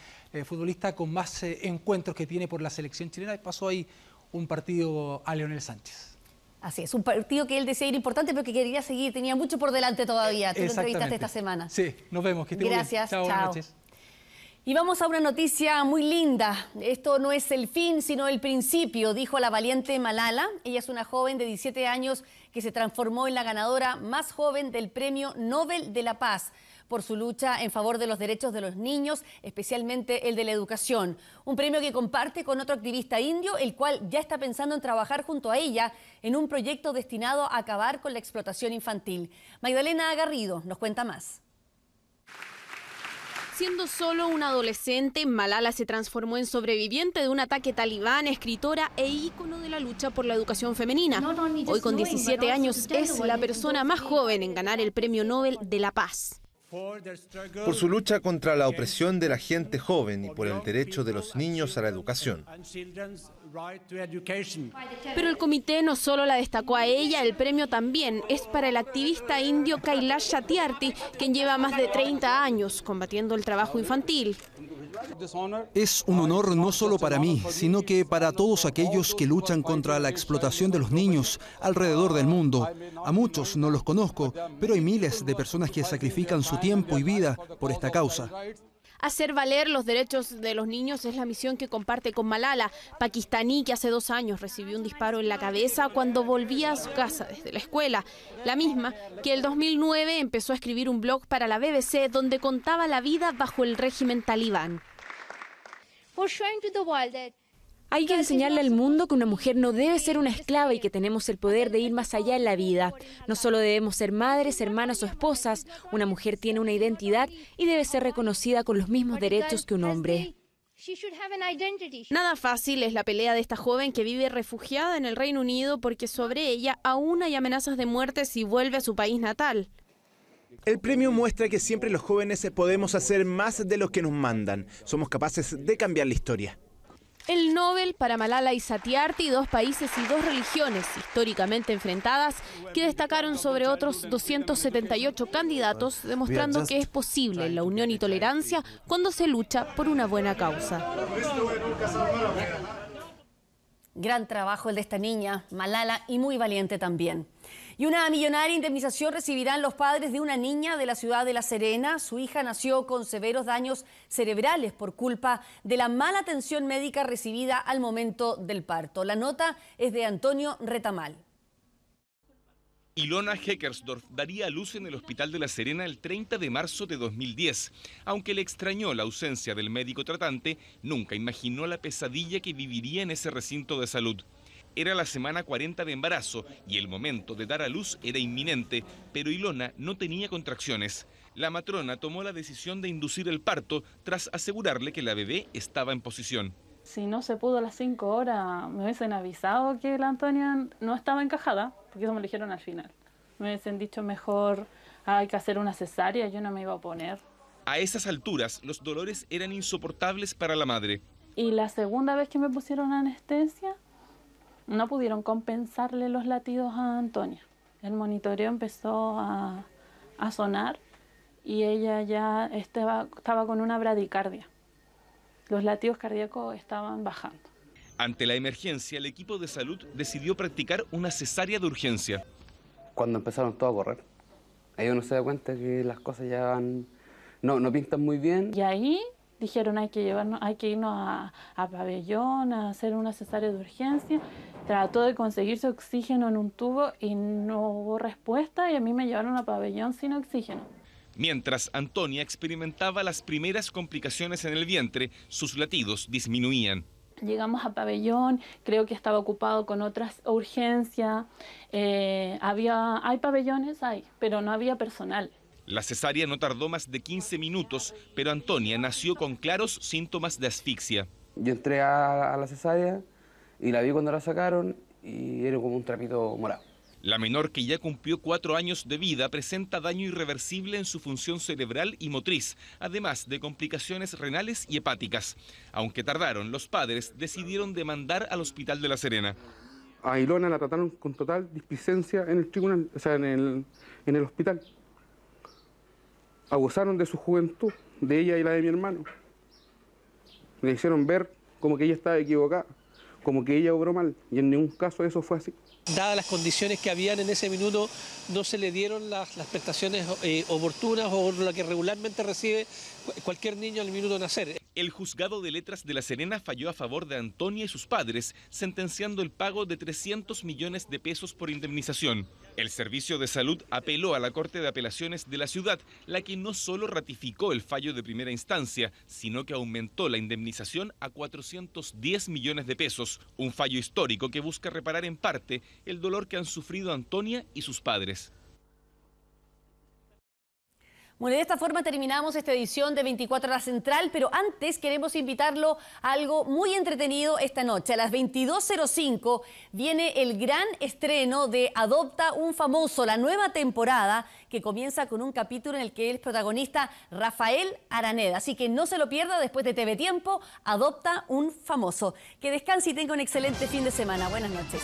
futbolista con más encuentros que tiene por la selección chilena. Pasó ahí un partido a Leonel Sánchez. Así es, un partido que él decía era importante pero que quería seguir, tenía mucho por delante todavía. Tú lo entrevistaste esta semana. Sí, nos vemos. Que gracias, chao. Buenas noches. Y vamos a una noticia muy linda. Esto no es el fin, sino el principio, dijo la valiente Malala. Ella es una joven de 17 años que se transformó en la ganadora más joven del Premio Nobel de la Paz por su lucha en favor de los derechos de los niños, especialmente el de la educación. Un premio que comparte con otro activista indio, el cual ya está pensando en trabajar junto a ella en un proyecto destinado a acabar con la explotación infantil. Magdalena Garrido nos cuenta más. Siendo solo una adolescente, Malala se transformó en sobreviviente de un ataque talibán, escritora e ícono de la lucha por la educación femenina. Hoy, con 17 años, es la persona más joven en ganar el Premio Nobel de la Paz. Por su lucha contra la opresión de la gente joven y por el derecho de los niños a la educación. Pero el comité no solo la destacó a ella, el premio también es para el activista indio Kailash Satyarthi, quien lleva más de 30 años combatiendo el trabajo infantil. Es un honor no solo para mí, sino que para todos aquellos que luchan contra la explotación de los niños alrededor del mundo. A muchos no los conozco, pero hay miles de personas que sacrifican su tiempo y vida por esta causa. Hacer valer los derechos de los niños es la misión que comparte con Malala, pakistaní que hace 2 años recibió un disparo en la cabeza cuando volvía a su casa desde la escuela. La misma que el 2009 empezó a escribir un blog para la BBC donde contaba la vida bajo el régimen talibán. Hay que enseñarle al mundo que una mujer no debe ser una esclava y que tenemos el poder de ir más allá en la vida. No solo debemos ser madres, hermanas o esposas, una mujer tiene una identidad y debe ser reconocida con los mismos derechos que un hombre. Nada fácil es la pelea de esta joven que vive refugiada en el Reino Unido porque sobre ella aún hay amenazas de muerte si vuelve a su país natal. El premio muestra que siempre los jóvenes podemos hacer más de lo que nos mandan. Somos capaces de cambiar la historia. El Nobel para Malala y Satyarthi, 2 países y 2 religiones históricamente enfrentadas que destacaron sobre otros 278 candidatos, demostrando que es posible la unión y tolerancia cuando se lucha por una buena causa. Gran trabajo el de esta niña, Malala, y muy valiente también. Y una millonaria indemnización recibirán los padres de una niña de la ciudad de La Serena. Su hija nació con severos daños cerebrales por culpa de la mala atención médica recibida al momento del parto. La nota es de Antonio Retamal. Ilona Heckersdorf daría a luz en el Hospital de La Serena el 30 de marzo de 2010. Aunque le extrañó la ausencia del médico tratante, nunca imaginó la pesadilla que viviría en ese recinto de salud. Era la semana 40 de embarazo y el momento de dar a luz era inminente, pero Ilona no tenía contracciones. La matrona tomó la decisión de inducir el parto tras asegurarle que la bebé estaba en posición. Si no se pudo a las 5 horas, me hubiesen avisado que la Antonia no estaba encajada, porque eso me lo dijeron al final. Me hubiesen dicho mejor, hay que hacer una cesárea, yo no me iba a oponer. A esas alturas, los dolores eran insoportables para la madre. Y la segunda vez que me pusieron anestesia, no pudieron compensarle los latidos a Antonia. El monitoreo empezó a sonar y ella ya estaba con una bradicardia. Los latidos cardíacos estaban bajando. Ante la emergencia, el equipo de salud decidió practicar una cesárea de urgencia. Cuando empezaron todos a correr, ahí uno se da cuenta que las cosas ya van, no pintan muy bien. Y ahí dijeron hay que irnos a pabellón, a hacer una cesárea de urgencia. Trató de conseguirse oxígeno en un tubo y no hubo respuesta y a mí me llevaron a pabellón sin oxígeno. Mientras Antonia experimentaba las primeras complicaciones en el vientre, sus latidos disminuían. Llegamos a pabellón, creo que estaba ocupado con otras urgencias. Hay pabellones, pero no había personal. La cesárea no tardó más de 15 minutos, pero Antonia nació con claros síntomas de asfixia. Yo entré a la cesárea y la vi cuando la sacaron y era como un trapito morado. La menor, que ya cumplió 4 años de vida, presenta daño irreversible en su función cerebral y motriz, además de complicaciones renales y hepáticas. Aunque tardaron, los padres decidieron demandar al Hospital de La Serena. A Ilona la trataron con total displicencia en el tribunal, o sea, en el hospital. Abusaron de su juventud, de ella y la de mi hermano. Le hicieron ver como que ella estaba equivocada, como que ella obró mal, y en ningún caso eso fue así. Dadas las condiciones que habían en ese minuto, no se le dieron las prestaciones oportunas o lo que regularmente recibe cualquier niño al minuto de nacer. El juzgado de letras de La Serena falló a favor de Antonia y sus padres, sentenciando el pago de 300 millones de pesos por indemnización. El Servicio de Salud apeló a la Corte de Apelaciones de la ciudad, la que no solo ratificó el fallo de primera instancia, sino que aumentó la indemnización a 410 millones de pesos, un fallo histórico que busca reparar en parte el dolor que han sufrido Antonia y sus padres. Bueno, de esta forma terminamos esta edición de 24 Horas Central, pero antes queremos invitarlo a algo muy entretenido esta noche. A las 22:05 viene el gran estreno de Adopta un Famoso, la nueva temporada que comienza con un capítulo en el que es protagonista Rafael Araneda. Así que no se lo pierda después de TV Tiempo, Adopta un Famoso. Que descanse y tenga un excelente fin de semana. Buenas noches.